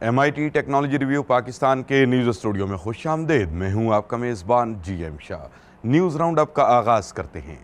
MIT technology review Pakistan के news studio में खुश आमदेद। मैं हूं आपका मेज़बान GM Shah. News round up का आगाज़ करते हैं।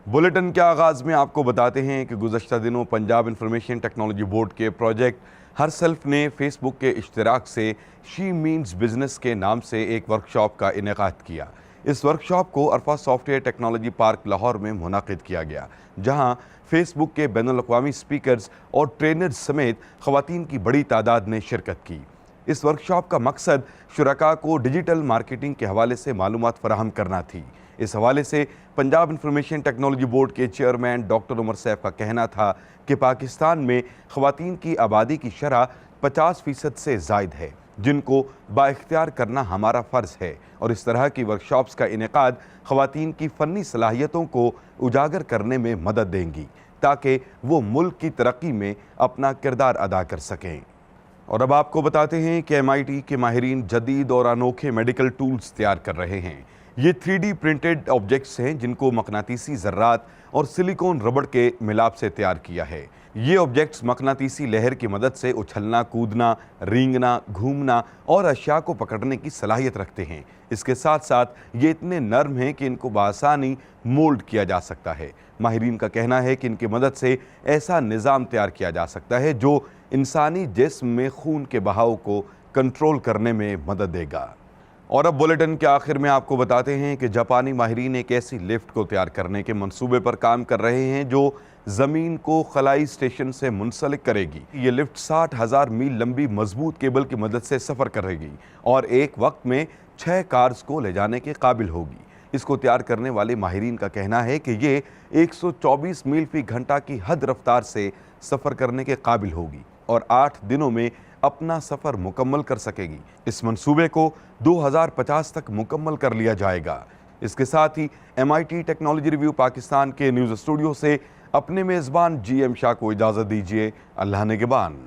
बुलेटिन के आगाज़ में आपको बताते हैं कि गुज़श्ता दिनों पंजाब इंफॉर्मेशन टेक्नोलॉजी बोर्ड के प्रोजेक्ट हर सेल्फ ने फेसबुक के इश्तराक से शी मीन्स बिजनेस के नाम से एक वर्कशॉप का इनेकाद किया। इस वर्कशॉप को अरफा सॉफ्टवेयर टेक्नोलॉजी पार्क लाहौर में मुनाकिद किया गया, जहां फेसबुक के बैनुल-अक़वामी स्पीकर्स और ट्रेनर्स समेत ख़वातीन की बड़ी तादाद ने शिरकत की। इस वर्कशॉप का मकसद शुरका को डिजिटल मार्केटिंग के हवाले से मालूमात फराहम करना थी। इस हवाले से पंजाब इंफॉर्मेशन टेक्नोलॉजी बोर्ड के चेयरमैन डॉक्टर उमर सैफ का कहना था कि पाकिस्तान में ख़वातीन की आबादी की शरह 50% से ज़ायद है, जिनको बाइख्तियार करना हमारा फ़र्ज़ है, और इस तरह की वर्कशॉप्स का इनेकाद ख़वातीन की फ़नी सलाहियतों को उजागर करने में मदद देंगी ताकि वो मुल्क की तरक्की में अपना किरदार अदा कर सकें। और अब आपको बताते हैं कि MIT के माहिरीन जदीद और अनोखे मेडिकल टूल्स तैयार कर रहे हैं। ये 3D प्रिंटेड ऑब्जेक्ट्स हैं जिनको मकनातीसी ज़र्रात और सिलिकॉन रबड़ के मिलाप से तैयार किया है। ये ऑब्जेक्ट्स मकनातीसी लहर की मदद से उछलना, कूदना, रेंगना, घूमना और अशिया को पकड़ने की सलाहियत रखते हैं। इसके साथ साथ ये इतने नर्म हैं कि इनको बआसानी मोल्ड किया जा सकता है। माहिरीन का कहना है कि इनकी मदद से ऐसा निज़ाम तैयार किया जा सकता है जो इंसानी जिस्म में खून के बहाव को कंट्रोल करने में मदद देगा। और अब बुलेटिन के आखिर में आपको बताते हैं कि जापानी माहिरीन एक ऐसी लिफ्ट को तैयार करने के मंसूबे पर काम कर रहे हैं जो ज़मीन को खलाई स्टेशन से मुंसलिक करेगी। ये लिफ्ट 60,000 मील लंबी मजबूत केबल की मदद से सफ़र करेगी और एक वक्त में 6 कार्स को ले जाने के काबिल होगी। इसको तैयार करने वाले माहिरीन का कहना है कि ये 124 मील फी घंटा की हद रफ्तार से सफ़र करने के काबिल होगी और 8 दिनों में अपना सफ़र मुकम्मल कर सकेगी। इस मंसूबे को 2050 तक मुकम्मल कर लिया जाएगा। इसके साथ ही MIT टेक्नोलॉजी रिव्यू पाकिस्तान के न्यूज़ स्टूडियो से अपने मेज़बान GM शाह को इजाज़त दीजिए। अल्लाह निगहबान।